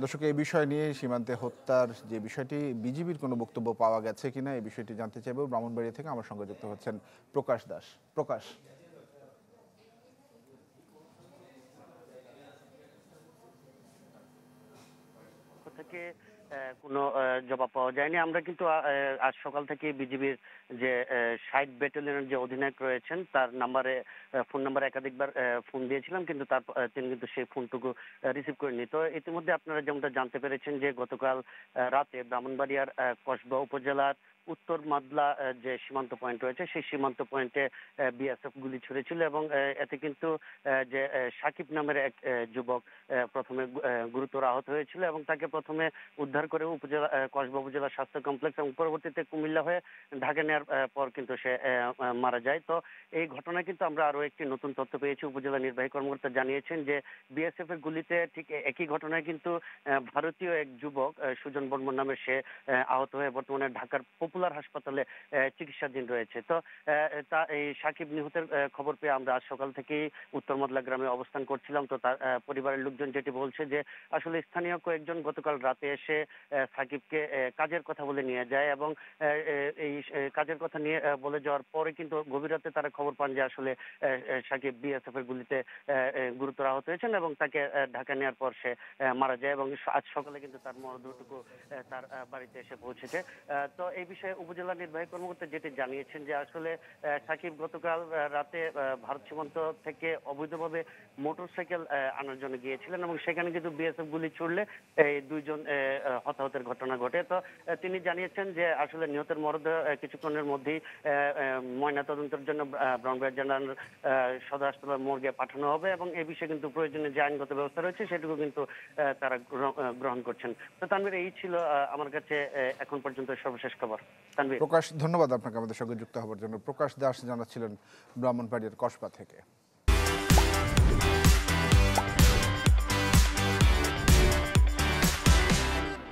দর্শক, এই বিষয় নিয়ে সীমান্তে হত্যার যে বিষয়টি বিজিবির কোনো বক্তব্য পাওয়া গেছে কিনা এই বিষয়টি জানতে চাইব। ব্রাহ্মণবাড়িয়া থেকে আমার সঙ্গে যুক্ত হচ্ছেন প্রকাশ দাস। প্রকাশ, থেকে কোনো জবাব পাওয়া যায়নি। আমরা কিন্তু আজ সকাল থেকে বিজিবির যে ৬০ ব্যাটালিয়নের যে অধিনায়ক রয়েছেন তার নাম্বারে ফোন নাম্বারে একাধিকবার ফোন দিয়েছিলাম, কিন্তু তার তিনি কিন্তু সেই ফোনটুকু রিসিভ করেননি। তো ইতিমধ্যে আপনারা যেমনটা জানতে পেরেছেন যে গতকাল রাতে ব্রাহ্মণবাড়িয়ার কসবা উপজেলার উত্তর মাদলা যে সীমান্ত পয়েন্ট রয়েছে সেই সীমান্ত পয়েন্টে বিএসএফ গুলি ছুড়েছিল এবং এতে কিন্তু যে সাকিব নামের এক যুবক প্রথমে গুরুতর আহত হয়েছিল এবং তাকে প্রথমে উদ্ধার করে উপজেলা কসবা উপজেলা স্বাস্থ্য কমপ্লেক্স এবং পরবর্তীতে কুমিল্লা হয়ে ঢাকা নেওয়ার পর কিন্তু সে মারা যায়। তো এই ঘটনায় কিন্তু আমরা আরো একটি নতুন তথ্য পেয়েছি। উপজেলা নির্বাহী কর্মকর্তা জানিয়েছেন যে বিএসএফ এর গুলিতে ঠিক একই ঘটনায় কিন্তু ভারতীয় এক যুবক সুজন বর্মন নামে সে আহত হয়ে বর্তমানে ঢাকার পপুলার হাসপাতালে চিকিৎসাধীন রয়েছে। তো তা এই সাকিব নিহতের খবর পেয়ে আমরা আজ সকাল থেকেই উত্তর মদলা গ্রামে অবস্থান করছিলাম। তো তার পরিবারের লোকজন যেটি বলছে যে আসলে স্থানীয় কয়েকজন গতকাল রাতে এসে সাকিবকে কাজের কথা বলে নিয়ে যায় এবং এই কাজের কথা নিয়ে বলে যাওয়ার পরে কিন্তু গভীর রাতে তারা খবর পান যে আসলে সাকিব বিএসএফ এর গুলিতে গুরুতর আহত হয়েছেন এবং তাকে ঢাকা নেওয়ার পর সে মারা যায় এবং আজ সকালে কিন্তু তার মরদেহটুকু তার বাড়িতে এসে পৌঁছেছে। তো এই বিষয়ে উপজেলা নির্বাহী কর্মকর্তা যেটি জানিয়েছেন যে আসলে সাকিব গতকাল রাতে ভারত সীমান্ত থেকে অবৈধভাবে মোটরসাইকেল আনার জন্য গিয়েছিলেন এবং সেখানে কিন্তু বিএসএফ গুলি ছুড়লে এই দুইজন হতাহতের ঘটনা ঘটে। তো তিনি জানিয়েছেন যে আসলে নিহতের মরদেহ কিছুক্ষণের মধ্যেই ময়না তদন্তের জন্য ব্রাহ্মণবাড়িয়া জেনারেল সদর হাসপাতাল মর্গে পাঠানো হবে এবং এই বিষয়ে কিন্তু প্রয়োজনীয় যে আইনগত ব্যবস্থা রয়েছে সেটুকু কিন্তু তারা গ্রহণ করছেন। তো তানভীর, এই ছিল আমার কাছে এখন পর্যন্ত সর্বশেষ খবর। তানভীর। প্রকাশ, ধন্যবাদ আপনাকে আমাদের সঙ্গে যুক্ত হওয়ার জন্য। প্রকাশ দাস জানাচ্ছিলেন ব্রাহ্মণবাড়িয়ার কসবা থেকে।